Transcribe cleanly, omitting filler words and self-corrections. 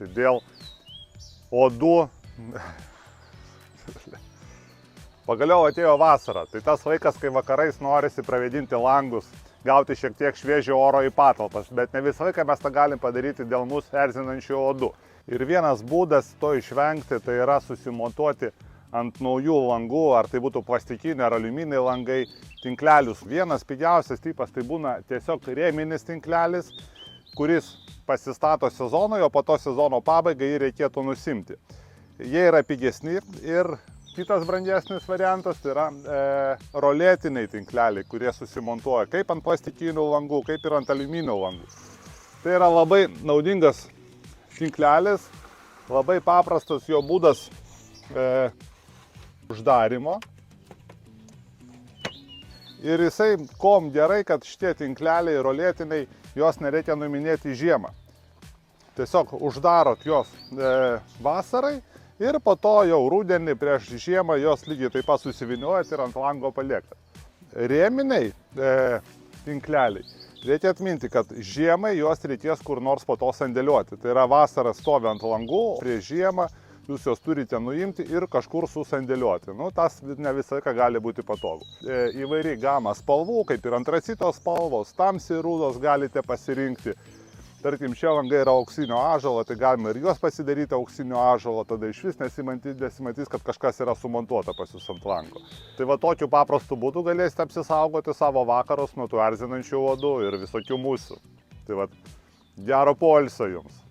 Dėl uodų pagaliau atėjo vasara, tai tas laikas, kai vakarais norisi pravėdinti langus, gauti šiek tiek šviežio oro į patalpas, bet ne visą laiką mes tą galim padaryti dėl mūsų erzinančių uodų. Ir vienas būdas to išvengti, tai yra susimontuoti ant naujų langų, ar tai būtų plastikiniai ar aliuminiai langai, tinklelius. Vienas pigiausias tipas tai būna tiesiog rėminis tinklelis, kuris pasistato sezonoje, o po to sezono pabaigai jį reikėtų nusimti. Jie yra pigesni ir kitas brangesnis variantas tai yra roletiniai tinkleliai, kurie susimontuoja kaip ant plastikinių langų, kaip ir ant aliuminio langų. Tai yra labai naudingas tinklelis, labai paprastas jo būdas uždarimo. Ir jisai kom gerai, kad šitie tinkleliai roletiniai, jos nereikia nuiminėti žiemą. Tiesiog uždarot jos vasarai ir po to jau rudenį prieš žiemą jos lygiai taip pat susiviniuojat ir ant lango paliekat. Rėminiai tinkleliai, reikia atminti, kad žiemai juos reikės kur nors po to sandėliuoti. Tai yra vasarą stovi ant langų, prieš žiemą jūs jos turite nuimti ir kažkur susandėliuoti. Nu, tas ne visą laiką gali būti patogu. Įvairiai gama spalvų, kaip ir antracito spalvos, tamsiai rudos galite pasirinkti. Tarkim, šie langai yra auksinio ąžuolo, tai galima ir juos pasidaryti auksinio ąžuolo, tada iš vis nesimatys, kad kažkas yra sumontuota pas jūs ant lango. Tai va tokiu paprastu būdu galėsite apsisaugoti savo vakarus nuo tų erzinančių uodų ir visokių musių. Tai va, gero poilsio jums.